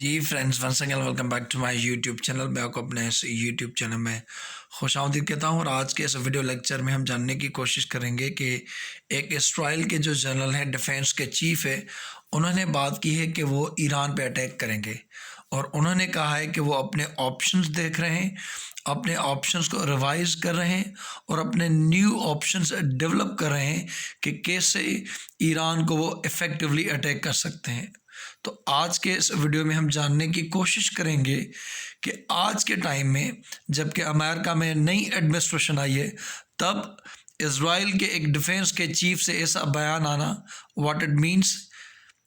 Ji friends, once again welcome back to my YouTube channel. मैं आपको अपने इस यूट्यूब चैनल में खुशामदीद कहता हूँ। और आज के इस वीडियो लेक्चर में हम जानने की कोशिश करेंगे कि एक इसराइल के जो जनरल हैं, डिफेंस के चीफ है, उन्होंने बात की है कि वो ईरान पे अटैक करेंगे। और उन्होंने कहा है कि वो अपने ऑप्शंस देख रहे हैं, अपने ऑप्शंस को रिवाइज कर रहे हैं और अपने न्यू ऑप्शंस डेवलप कर रहे हैं कि कैसे ईरान को वो इफ़ेक्टिवली अटैक कर सकते हैं। तो आज के इस वीडियो में हम जानने की कोशिश करेंगे कि आज के टाइम में जबकि अमेरिका में नई एडमिनिस्ट्रेशन आई है, तब इज़राइल के एक डिफेंस के चीफ से ऐसा बयान आना, व्हाट इट मीन्स।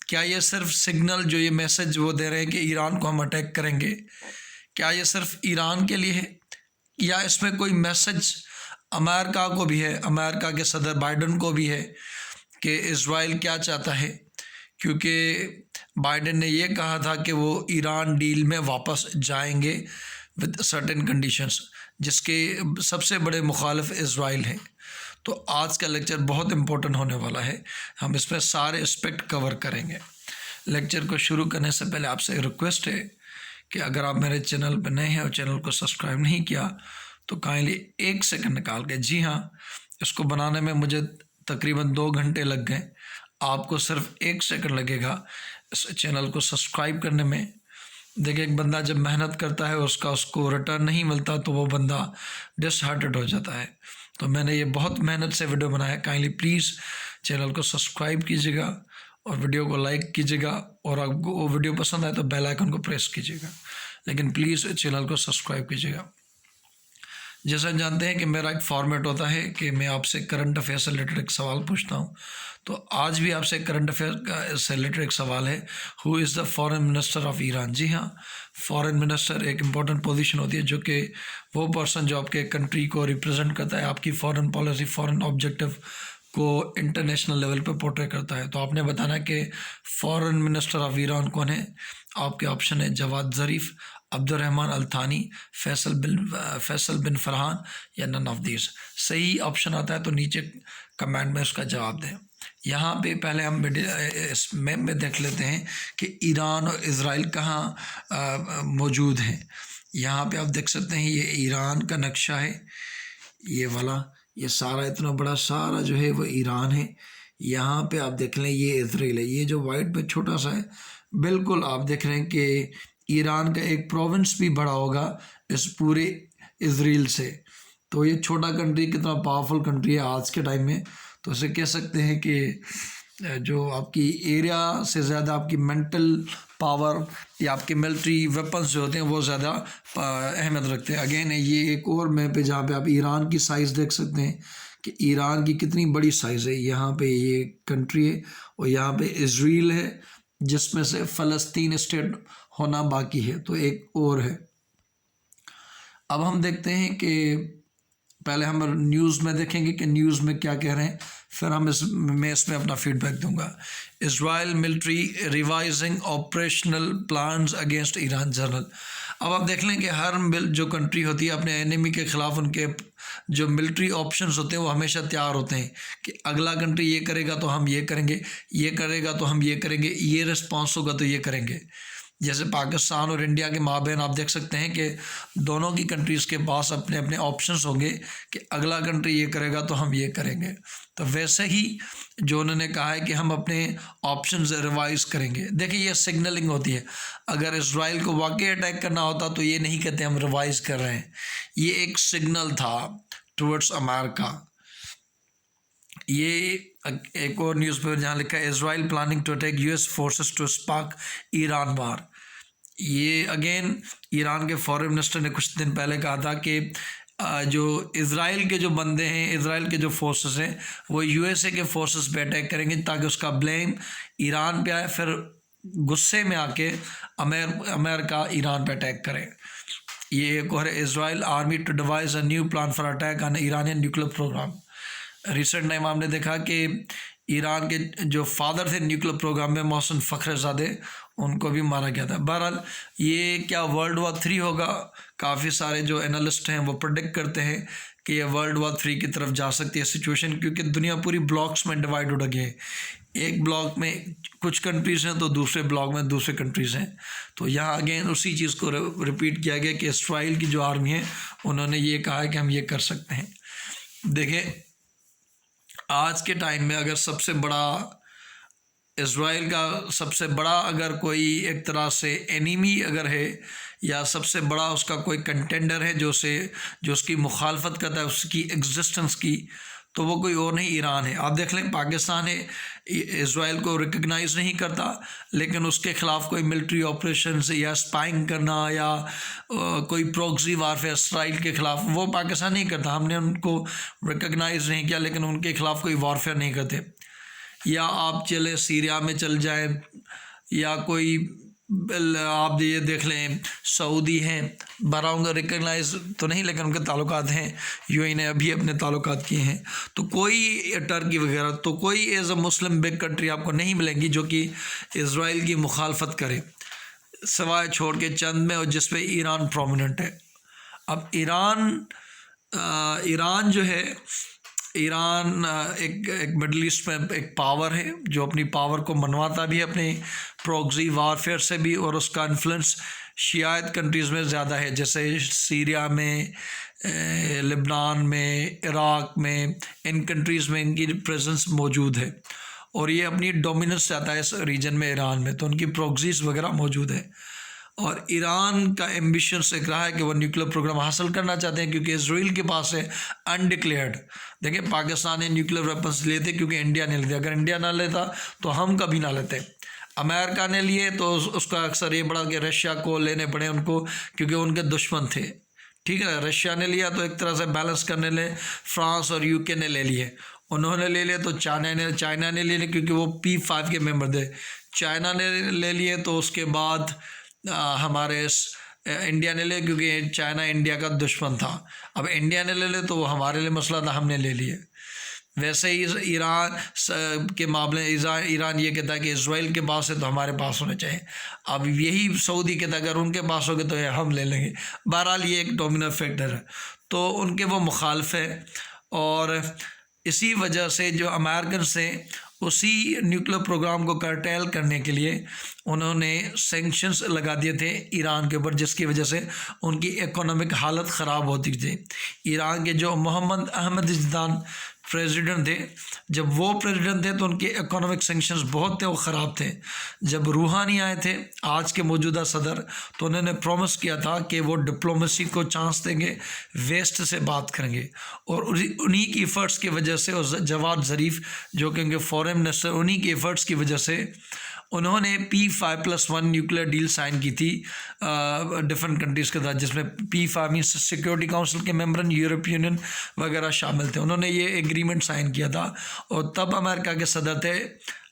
क्या ये सिर्फ सिग्नल, जो ये मैसेज वो दे रहे हैं कि ईरान को हम अटैक करेंगे, क्या ये सिर्फ ईरान के लिए है या इसमें कोई मैसेज अमेरिका को भी है, अमेरिका के सदर बाइडन को भी है कि इज़राइल क्या चाहता है। क्योंकि बाइडेन ने ये कहा था कि वो ईरान डील में वापस जाएंगे विद सर्टेन कंडीशंस, जिसके सबसे बड़े मुखालिफ इज़राइल हैं। तो आज का लेक्चर बहुत इम्पोर्टेंट होने वाला है, हम इसमें सारे एस्पेक्ट कवर करेंगे। लेक्चर को शुरू करने से पहले आपसे रिक्वेस्ट है कि अगर आप मेरे चैनल पर नए हैं और चैनल को सब्सक्राइब नहीं किया तो काइंडली 1 सेकंड निकाल के, जी हाँ, इसको बनाने में मुझे तकरीबन 2 घंटे लग गए, आपको सिर्फ 1 सेकंड लगेगा इस चैनल को सब्सक्राइब करने में। देखिए, एक बंदा जब मेहनत करता है उसको रिटर्न नहीं मिलता तो वो बंदा डिसहार्टेड हो जाता है। तो मैंने ये बहुत मेहनत से वीडियो बनाया, काइंडली प्लीज़ चैनल को सब्सक्राइब कीजिएगा और वीडियो को लाइक कीजिएगा, और आपको वो वीडियो पसंद आए तो बेल आइकन को प्रेस कीजिएगा, लेकिन प्लीज़ चैनल को सब्सक्राइब कीजिएगा। जैसा जानते हैं कि मेरा एक फॉर्मेट होता है कि मैं आपसे करंट अफेयर से रिलेटेड एक सवाल पूछता हूं। तो आज भी आपसे करंट अफेयर से रिलेटेड एक सवाल है, who is the foreign minister of Iran. जी हाँ, फॉरेन मिनिस्टर एक इम्पॉर्टेंट पोजीशन होती है, जो कि वो पर्सन जो आपके कंट्री को रिप्रेजेंट करता है, आपकी फॉरेन पॉलिसी, फॉरेन ऑब्जेक्टिव को इंटरनेशनल लेवल पे पोर्ट्रे करता है। तो आपने बताना कि फॉरेन मिनिस्टर ऑफ ईरान कौन है। आपके ऑप्शन है जवाद ज़रीफ, अब्दुर्रहमान अल थानी, फैसल बिन फरहान या नन ऑफ दीज। सही ऑप्शन आता है तो नीचे कमेंट में उसका जवाब दें। यहाँ पे पहले हम इस मैप में देख लेते हैं कि ईरान और इज़राइल कहाँ मौजूद हैं। यहाँ पे आप देख सकते हैं, ये ईरान का नक्शा है, ये वाला, ये सारा इतना बड़ा सारा जो है वो ईरान है। यहाँ पे आप देख लें, ये इज़राइल है। ये जो वाइट पे छोटा सा है, बिल्कुल आप देख रहे हैं कि ईरान का एक प्रोविंस भी बड़ा होगा इस पूरे इज़राइल से। तो ये छोटा कंट्री कितना पावरफुल कंट्री है आज के टाइम में। तो इसे कह सकते हैं कि जो आपकी एरिया से ज़्यादा आपकी मेंटल पावर या आपके मिलिट्री वेपन्स जो होते हैं वो ज़्यादा अहमियत रखते हैं। अगेन ये एक और मैप है जहाँ पे आप ईरान की साइज़ देख सकते हैं कि ईरान की कितनी बड़ी साइज़ है। यहाँ पे ये कंट्री है और यहाँ पे इज़राइल है, जिसमें से फ़लस्तीन स्टेट होना बाकी है, तो एक और है। अब हम देखते हैं कि पहले हम न्यूज़ में देखेंगे कि न्यूज़ में क्या कह रहे हैं, फिर मैं इसमें अपना फीडबैक दूंगा। Israel military revising operational plans against Iran journal. अब आप देख लें कि हर जो कंट्री होती है अपने एनिमी के ख़िलाफ़ उनके जो मिलिट्री ऑप्शंस होते हैं वो हमेशा तैयार होते हैं कि अगला कंट्री ये करेगा तो हम ये करेंगे, ये करेगा तो हम ये करेंगे, ये रिस्पॉन्स होगा तो ये करेंगे। जैसे पाकिस्तान और इंडिया के माबैन आप देख सकते हैं कि दोनों की कंट्रीज़ के पास अपने अपने ऑप्शंस होंगे कि अगला कंट्री ये करेगा तो हम ये करेंगे। तो वैसे ही जो उन्होंने कहा है कि हम अपने ऑप्शंस रिवाइज करेंगे। देखिए, ये सिग्नलिंग होती है। अगर इज़राइल को वाकई अटैक करना होता तो ये नहीं कहते हम रिवाइज कर रहे हैं, ये एक सिग्नल था टुवर्ड्स अमेरिका। ये एक और न्यूज़ पेपर जहाँ लिखा है Israel planning to attack US forces to spark Iran war. ये अगेन ईरान के फॉरेन मिनिस्टर ने कुछ दिन पहले कहा था कि जो इज़राइल के जो बंदे हैं, इज़राइल के जो फोर्सेस हैं, वो यूएसए के फोर्सेस पे अटैक करेंगे ताकि उसका ब्लेम ईरान पे आए, फिर गुस्से में आके अमेरिका ईरान पे अटैक करे। ये एक और है, Israel army to devise a new plan for attack on Iranian nuclear program. Recent time आपने देखा कि ईरान के जो फादर थे न्यूक्लियर प्रोग्राम में, मोहसिन फ़खरज़ादे, उनको भी मारा गया था। बहरहाल ये क्या वर्ल्ड वॉर 3 होगा, काफ़ी सारे जो एनालिस्ट हैं वो प्रेडिक्ट करते हैं कि ये वर्ल्ड वॉर 3 की तरफ जा सकती है सिचुएशन, क्योंकि दुनिया पूरी ब्लॉक्स में डिवाइड हो गई है। एक ब्लॉक में कुछ कंट्रीज़ हैं तो दूसरे ब्लॉक में दूसरे कंट्रीज़ हैं। तो यहाँ अगेन उसी चीज़ को रिपीट किया गया कि इस्राइल की जो आर्मी है उन्होंने ये कहा है कि हम ये कर सकते हैं। देखिए आज के टाइम में अगर सबसे बड़ा इज़राइल का सबसे बड़ा अगर कोई एक तरह से एनिमी अगर है या सबसे बड़ा उसका कोई कंटेंडर है जो उसकी मुखालफत करता है उसकी एग्जिस्टेंस की, तो वो कोई और नहीं ईरान है। आप देख लें पाकिस्तान है इज़राइल को रिकग्नाइज़ नहीं करता, लेकिन उसके ख़िलाफ़ कोई मिलिट्री ऑपरेशन या स्पाइंग करना या कोई प्रॉक्सी वारफेयर इज़राइल के ख़िलाफ़ वो पाकिस्तान नहीं करता। हमने उनको रिकग्नाइज़ नहीं किया लेकिन उनके ख़िलाफ़ कोई वारफेयर नहीं करते। या आप चले सीरिया में चल जाएं या कोई आप ये देख लें सऊदी हैं, बराऊंगा रिकग्नाइज तो नहीं लेकिन उनके ताल्लुकात हैं, यूएई ने अभी अपने ताल्लुकात किए हैं। तो कोई टर्की वगैरह तो कोई as a Muslim big country आपको नहीं मिलेंगी जो कि इज़राइल की मुखालफत करे, सिवाय छोड़ के चंद में और जिस पे ईरान प्रोमिनेंट है। अब ईरान जो है ईरान एक मिडल ईस्ट में एक पावर है जो अपनी पावर को मनवाता भी है अपने प्रॉक्सी वारफेयर से भी, और उसका इन्फ्लुएंस शियाइत कंट्रीज़ में ज़्यादा है जैसे सीरिया में, लेबनान में, इराक़ में, इन कंट्रीज़ में इनकी प्रेजेंस मौजूद है और ये अपनी डोमिनेंस चाहता है इस रीजन में ईरान में, तो उनकी प्रॉक्सीज वगैरह मौजूद है। और ईरान का एम्बिशन एक रहा है कि वो न्यूक्लियर प्रोग्राम हासिल करना चाहते हैं क्योंकि इजराइल के पास है अनडिक्लेयर्ड। देखिए पाकिस्तान ने न्यूक्लियर वेपन्स लेते क्योंकि इंडिया ने लेते, अगर इंडिया ना लेता तो हम कभी ना लेते। अमेरिका ने लिए तो उसका अक्सर ये बड़ा कि रशिया को लेने पड़े उनको क्योंकि उनके दुश्मन थे, ठीक है। रशिया ने लिया तो एक तरह से बैलेंस करने ले फ्रांस और यूके ने ले लिए, उन्होंने ले लिए तो चाइना ने ले लिए क्योंकि वो P5 के मेंबर थे, चाइना ने ले लिए तो उसके बाद हमारे इंडिया ने ले क्योंकि चाइना इंडिया का दुश्मन था। अब इंडिया ने ले ले तो वो हमारे लिए मसला था, हमने ले लिए। वैसे ही ईरान के मामले ईरान ये कहता है कि इजराइल के पास है तो हमारे पास होने चाहिए। अब यही सऊदी कहता है अगर उनके पास होगे तो हम ले लेंगे। बहरहाल ये एक डोमिनेंट फैक्टर है, तो उनके वो मुखालफ है और इसी वजह से जो अमेरिकन से उसी न्यूक्लियर प्रोग्राम को कर्टेल करने के लिए उन्होंने सैंक्शंस लगा दिए थे ईरान के ऊपर, जिसकी वजह से उनकी इकोनॉमिक हालत ख़राब होती थी। ईरान के जो मोहम्मद अहमदिनेजाद प्रेसिडेंट थे, जब वो प्रेसिडेंट थे तो उनके इकोनॉमिक सैंक्शंस बहुत थे, वो ख़राब थे। जब रूहानी आए थे आज के मौजूदा सदर, तो उन्होंने प्रॉमिस किया था कि वो डिप्लोमेसी को चांस देंगे, वेस्ट से बात करेंगे, और उन्हीं की एफ़र्ट्स की वजह से और जवाद ज़रीफ़ जो कि उनके फॉरेन मिनिस्टर, उन्हीं की एफ़र्ट्स की वजह से उन्होंने P5+1 न्यूक्लियर डील साइन की थी डिफरेंट कंट्रीज़ के साथ, जिसमें P5 मीन सिक्योरिटी काउंसिल के मेंबर, यूरोपियन यूनियन वगैरह शामिल थे। उन्होंने ये एग्रीमेंट साइन किया था और तब अमेरिका के सदर थे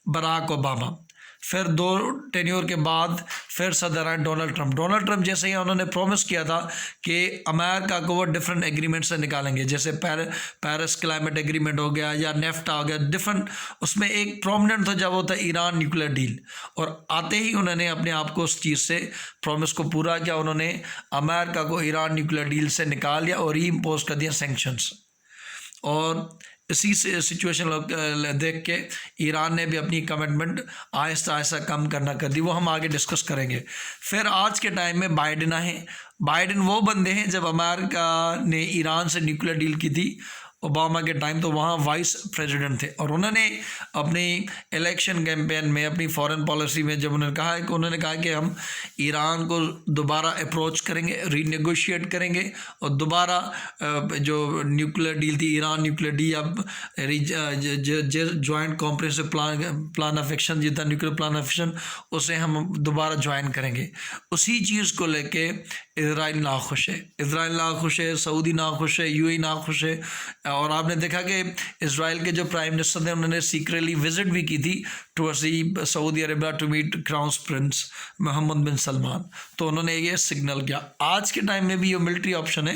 बराक ओबामा। फिर 2 टेन्योर के बाद फिर सदर आए डोनाल्ड ट्रंप। डोनाल्ड ट्रंप जैसे ही उन्होंने प्रॉमिस किया था कि अमेरिका को वो डिफरेंट एग्रीमेंट से निकालेंगे, जैसे पेरिस क्लाइमेट एग्रीमेंट हो गया या नेफ्टा हो गया, डिफरेंट। उसमें एक प्रोमिनेंट था जब वो था ईरान न्यूक्लियर डील, और आते ही उन्होंने अपने आप को उस चीज़ से प्रॉमिस को पूरा किया। उन्होंने अमेरिका को ईरान न्यूक्लियर डील से निकाल दिया और री इम्पोज कर दिया सैंक्शंस। और इसी से सिचुएशन देख के ईरान ने भी अपनी कमिटमेंट आहिस्ता आहिस्ता कम करना कर दी, वो हम आगे डिस्कस करेंगे। फिर आज के टाइम में बाइडेन आए। बाइडेन वो बंदे हैं जब अमेरिका ने ईरान से न्यूक्लियर डील की थी ओबामा के टाइम, तो वहाँ वाइस प्रेसिडेंट थे, और उन्होंने अपनी इलेक्शन कैंपेन में, अपनी फॉरेन पॉलिसी में जब उन्होंने कहा कि हम ईरान को दोबारा अप्रोच करेंगे, रीनेगोशिएट करेंगे और दोबारा जो न्यूक्लियर डील थी ईरान न्यूक्लियर डील, अब joint comprehensive plan of action जितना न्यूक्लियर प्लान ऑफ एक्शन, उसे हम दोबारा ज्वाइन करेंगे। उसी चीज़ को लेके इजराइल नाखुश है, सऊदी नाखुश है, यूएई नाखुश है। और आपने देखा कि इजराइल के जो प्राइम मिनिस्टर थे उन्होंने सीक्रेटली विजिट भी की थी towards Saudi Arabia to meet crown prince Mohammed bin Salman. तो उन्होंने ये सिग्नल किया। आज के टाइम में भी ये मिलिट्री ऑप्शन है,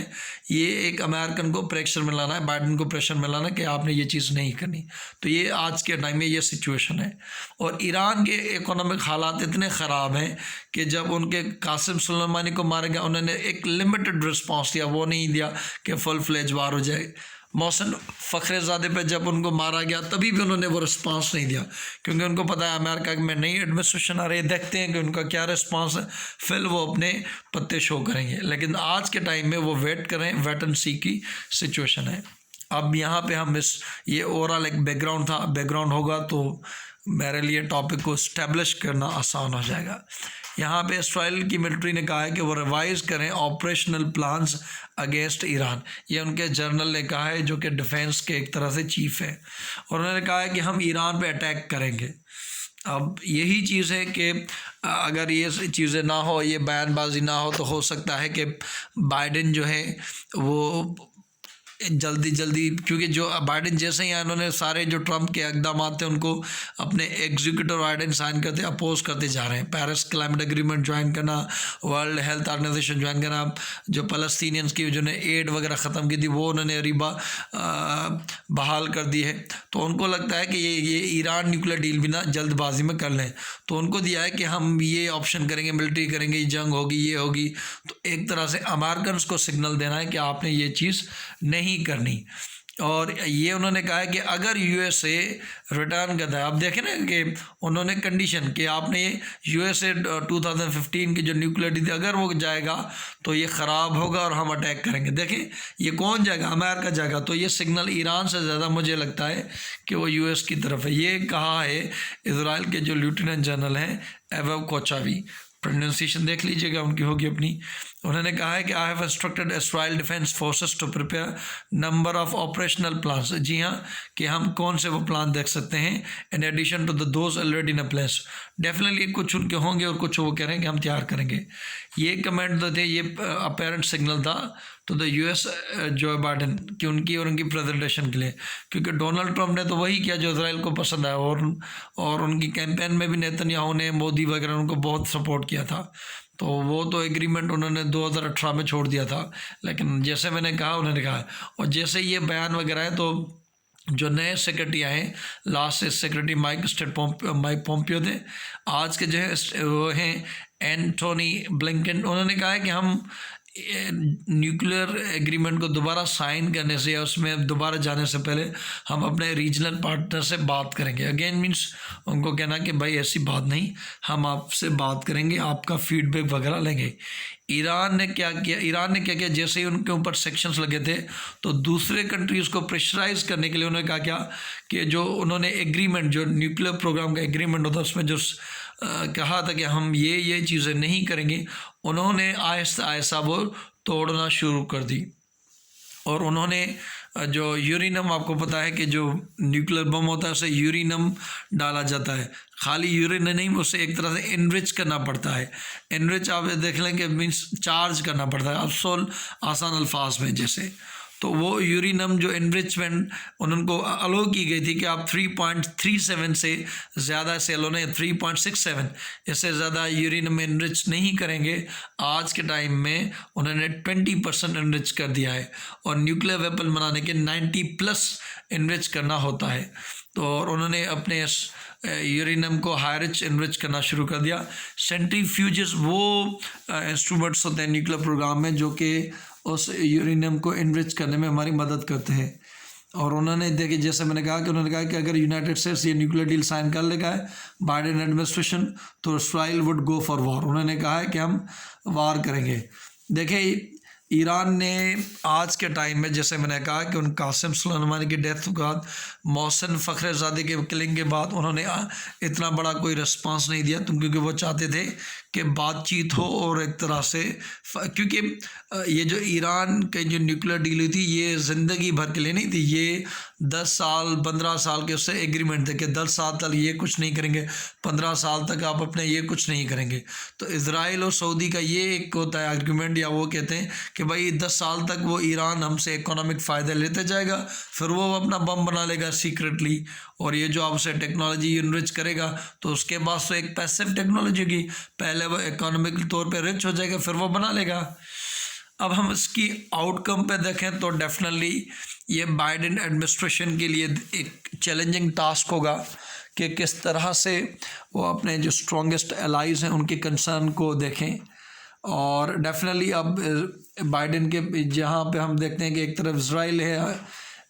ये एक अमेरिकन को प्रेशर में लाना है, बाइडेन को प्रेशर में लाना कि आपने ये चीज़ नहीं करनी। तो ये आज के टाइम में ये सिचुएशन है। और ईरान के इकोनॉमिक हालात इतने ख़राब हैं कि जब उनके कासिम सुलेमानी को मारा गया, उन्होंने एक लिमिटेड रिस्पॉन्स दिया, वो नहीं दिया कि फुल फ्लेज वार हो जाए। मोहसिन फ़खरुज़ादे पे जब उनको मारा गया तभी भी उन्होंने वो रिस्पांस नहीं दिया, क्योंकि उनको पता है अमेरिका में नई एडमिनिस्ट्रेशन आ रही है, देखते हैं कि उनका क्या रिस्पांस है, फिर वो अपने पत्ते शो करेंगे। लेकिन आज के टाइम में वो वेट करें, वेट एंड सी की सिचुएशन है। अब यहाँ पे हम ये ओवरऑल एक बैकग्राउंड होगा तो मेरे लिए टॉपिक को इस्टेब्लिश करना आसान हो जाएगा। यहाँ पे इसराइल की मिलिट्री ने कहा है कि वो रिवाइज़ करें ऑपरेशनल प्लान्स अगेंस्ट ईरान। ये उनके जनरल ने कहा है, जो कि डिफेंस के एक तरह से चीफ है, और उन्होंने कहा है कि हम ईरान पे अटैक करेंगे। अब यही चीज़ है कि अगर ये चीज़ें ना हो, ये बयानबाजी ना हो सकता है कि बाइडेन जो है वो जल्दी, क्योंकि जो बाइडेन जैसे ही उन्होंने सारे जो ट्रंप के इकदाम थे उनको अपने एग्जीक्यूटिव ऑर्डर साइन करते अपोज करते जा रहे हैं। पेरिस क्लाइमेट एग्रीमेंट ज्वाइन करना, वर्ल्ड हेल्थ ऑर्गेनाइजेशन ज्वाइन करना, जो फ़लस्तीनियंस की जो ने एड वगैरह ख़त्म की थी वो उन्होंने बहाल कर दी है। तो उनको लगता है कि ये ईरान न्यूक्लियर डील भी ना जल्दबाजी में कर लें, तो उनको दिया है कि हम ये ऑप्शन करेंगे, मिलिट्री करेंगे, जंग होगी, ये होगी। तो एक तरह से अमेरिकन को सिग्नल देना है कि आपने ये चीज़ नहीं करनी। और ये उन्होंने कहा है कि अगर यूएसए रिटर्न करता है, आप देखें ना कि उन्होंने कंडीशन कि आपने यूएसए 2015 की जो न्यूक्लियर डील, अगर वो जाएगा तो ये ख़राब होगा और हम अटैक करेंगे। देखें ये कौन जाएगा, अमेरिका जाएगा। तो ये सिग्नल ईरान से ज़्यादा मुझे लगता है कि वो यूएस की तरफ है। ये कहा है इजराइल के जो लेफ्टिनेंट जनरल हैं एवव कोचावी, प्रोनाउंसिएशन देख लीजिएगा उनकी होगी अपनी। उन्होंने कहा है कि I have instructed Israel defence forces to prepare number of operational plans. जी हाँ, कि हम कौन से वो प्लान देख सकते हैं in addition to the those already in place. Definitely कुछ उनके होंगे और कुछ वो कह रहे हैं कि हम तैयार करेंगे। ये कमेंट तो थे, ये अपेरेंट सिग्नल था तो द यूएस जो बाइडेन कि उनकी और उनकी प्रेजेंटेशन के लिए, क्योंकि डोनाल्ड ट्रंप ने तो वही किया जो इजराइल को पसंद आया, और उनकी कैंपेन में भी नेतन्याहू ने, मोदी वगैरह उनको बहुत सपोर्ट किया था। तो वो तो एग्रीमेंट उन्होंने 2018 में छोड़ दिया था। लेकिन जैसे मैंने कहा उन्होंने कहा, और जैसे ये बयान वगैरह है तो जो नए सेक्रेटरी आए, लास्ट सेक्रेटरी माइक पोम्पियो थे, आज के जो है वो हैं एंटोनी ब्लिंकन। उन्होंने कहा है कि हम न्यूक्लियर एग्रीमेंट को दोबारा साइन करने से या उसमें दोबारा जाने से पहले हम अपने रीजनल पार्टनर से बात करेंगे। अगेन मीन्स उनको कहना कि भाई ऐसी बात नहीं, हम आपसे बात करेंगे, आपका फीडबैक वगैरह लेंगे। ईरान ने क्या किया, जैसे ही उनके ऊपर सेक्शंस लगे थे तो दूसरे कंट्रीज़ को प्रेशराइज करने के लिए उन्होंने कहा क्या कि जो उन्होंने एग्रीमेंट, जो न्यूक्लियर प्रोग्राम का एग्रीमेंट होता है उसमें जो कहा था कि हम ये चीज़ें नहीं करेंगे, उन्होंने आहिस्ता आहिस्ता वो तोड़ना शुरू कर दी। और उन्होंने जो यूरेनियम, आपको पता है कि जो न्यूक्लियर बम होता है उसे यूरेनियम डाला जाता है, खाली यूरेनियम नहीं, उसे एक तरह से इनरिच करना पड़ता है। इनरिच आप देख लें कि मीन्स चार्ज करना पड़ता है, अफसोल आसान अल्फाज में जैसे। तो वो यूरेनियम जो इनरिचमेंट उनको अलो की गई थी कि आप 3.37 से ज़्यादा से अलो नहीं, 3.67 इससे ज़्यादा यूरेनियम इनरिच नहीं करेंगे। आज के टाइम में उन्होंने 20% इनरिच कर दिया है, और न्यूक्लियर वेपन बनाने के 90+ इनरिच करना होता है। तो और उन्होंने अपने यूरेनियम को हाई रिच इनरिच करना शुरू कर दिया। सेंट्रीफ्यूजेस वो इंस्ट्रूमेंट्स होते हैं न्यूक्लियर प्रोग्राम में जो कि उस यूरेनियम को इनरिच करने में हमारी मदद करते हैं। और उन्होंने देखिए, जैसे मैंने कहा कि अगर यूनाइटेड स्टेट्स ये न्यूक्लियर डील साइन कर लेगा है बाइडेन एडमिनिस्ट्रेशन, तो Israel would go for war. उन्होंने कहा है कि हम वार करेंगे। देखिए ईरान ने आज के टाइम में, जैसे मैंने कहा कि उन कासिम सुलेमानी की डेथ के बाद, मोहसिन फ़खरुज़ादे के किलिंग के बाद उन्होंने इतना बड़ा कोई रिस्पांस नहीं दिया, क्योंकि वो चाहते थे कि बातचीत हो और एक तरह से, क्योंकि ये जो ईरान के जो न्यूक्लियर डील हुई थी ये ज़िंदगी भर के लिए नहीं थी, ये 10 साल 15 साल के उससे एग्रीमेंट थे कि 10 साल तक ये कुछ नहीं करेंगे, 15 साल तक आप अपने ये कुछ नहीं करेंगे। तो इजराइल और सऊदी का ये एक होता है आर्गूमेंट, या वो कहते हैं कि भाई 10 साल तक वो ईरान हमसे इकोनॉमिक फ़ायदा लेते जाएगा, फिर वो अपना बम बना लेगा सीक्रेटली, और ये जो आपसे टेक्नोलॉजी इनरिच करेगा तो उसके बाद तो एक पैसिव टेक्नोलॉजी की, पहले वो इकोनॉमिक तौर पे रिच हो जाएगा, फिर वो बना लेगा। अब हम इसकी आउटकम पे देखें तो डेफिनेटली ये बाइडेन एडमिनिस्ट्रेशन के लिए एक चैलेंजिंग टास्क होगा कि किस तरह से वो अपने जो स्ट्रॉन्गेस्ट एलाइज हैं उनके कंसर्न को देखें। और डेफिनेटली अब बाइडेन के जहाँ पे हम देखते हैं कि एक तरफ इजराइल है,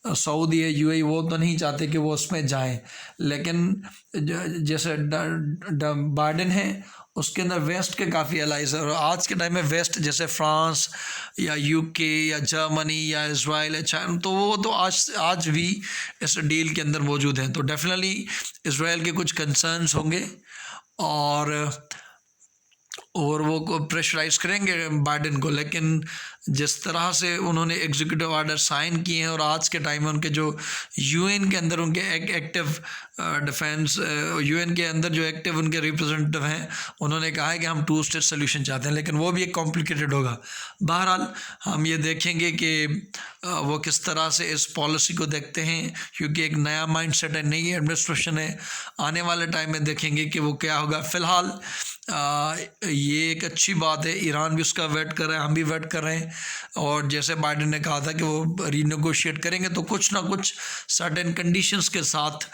सऊदी है, यूएई, वो तो नहीं चाहते कि वो उसमें जाएं, लेकिन जैसे बाइडेन है उसके अंदर वेस्ट के काफ़ी एलाइज है। और आज के टाइम में वेस्ट जैसे फ्रांस या यूके या जर्मनी या इज़राइल या चाइना, तो वो तो आज भी इस डील के अंदर मौजूद हैं। तो डेफिनेटली इज़राइल के कुछ कंसर्न्स होंगे और वो को प्रेशराइज करेंगे बाइडेन को। लेकिन जिस तरह से उन्होंने एग्जीक्यूटिव ऑर्डर साइन किए हैं और आज के टाइम में उनके जो यूएन के अंदर उनके एक्टिव डिफेंस, यूएन के अंदर जो एक्टिव उनके रिप्रेजेंटेटिव हैं, उन्होंने कहा है कि हम 2 स्टेट सोल्यूशन चाहते हैं, लेकिन वो भी एक कॉम्प्लिकेटेड होगा। बहरहाल हम ये देखेंगे कि वो किस तरह से इस पॉलिसी को देखते हैं, क्योंकि एक नया माइंडसेट है, नई एडमिनिस्ट्रेशन है। आने वाले टाइम में देखेंगे कि वो क्या होगा। फ़िलहाल ये एक अच्छी बात है, ईरान भी उसका वेट कर रहा है, हम भी वेट कर रहे हैं। और जैसे बाइडेन ने कहा था कि वो रीनेगोशिएट करेंगे, तो कुछ ना कुछ सर्टेन कंडीशंस के साथ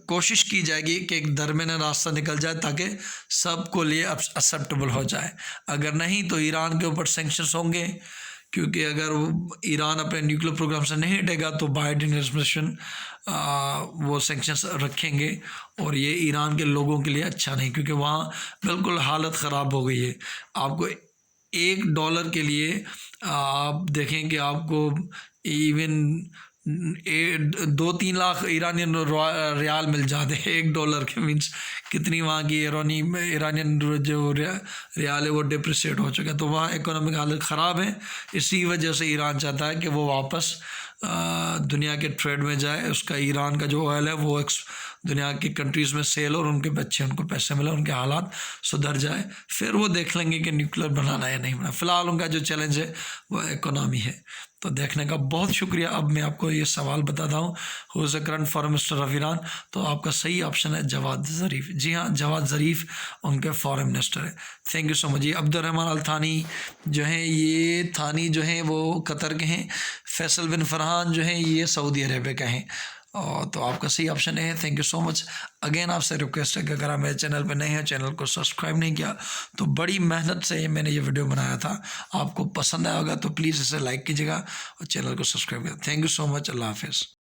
कोशिश की जाएगी कि एक दरमियाना रास्ता निकल जाए ताकि सबको लिए एक्सेप्टेबल हो जाए। अगर नहीं तो ईरान के ऊपर सैंक्शंस होंगे, क्योंकि अगर ईरान अपने न्यूक्लियर प्रोग्राम से नहीं हटेगा तो बाइडेन एडमिनिस्ट्रेशन वो सैंक्शंस रखेंगे, और ये ईरान के लोगों के लिए अच्छा नहीं, क्योंकि वहाँ बिल्कुल हालत ख़राब हो गई है। आपको $1 के लिए आप देखें कि आपको इवन 2-3 लाख ईरानियन रियाल मिल जाते हैं $1 के। मीन्स कितनी वहाँ की ईरानियन जो रियाल है वो डिप्रिसिएट हो चुका है। तो वहाँ इकोनॉमिक हालत ख़राब है। इसी वजह से ईरान चाहता है कि वो वापस दुनिया के ट्रेड में जाए। उसका ईरान का जो ऑयल है वो दुनिया की कंट्रीज़ में सेल हो और उनके बच्चे उनको पैसे मिले, उनके हालात सुधर जाए, फिर वो देख लेंगे कि न्यूक्लियर बनाना है या नहीं बनाना। फ़िलहाल उनका जो चैलेंज है वो इकोनॉमी है। तो देखने का बहुत शुक्रिया। अब मैं आपको ये सवाल बताता हूँ, who is the current foreign minister of Iran. तो आपका सही ऑप्शन है जवाद ज़रीफ़। जी हाँ, जवाद ज़रीफ़ उनके फॉरेन मिनिस्टर है। Thank you so much. ये अब्दुर्रहमान अल थानी जो हैं, ये थानी जो हैं वो कतर के हैं। फैसल बिन फरहान जो हैं ये सऊदी अरेबिया के हैं। और तो आपका सही ऑप्शन है। Thank you so much. Again आपसे रिक्वेस्ट है कि अगर आप मेरे चैनल पर नए हैं, चैनल को सब्सक्राइब नहीं किया, तो बड़ी मेहनत से मैंने ये वीडियो बनाया था, आपको पसंद आया होगा तो प्लीज़ इसे लाइक कीजिएगा और चैनल को सब्सक्राइब कीजिएगा। Thank you so much. अल्लाह हाफिज़।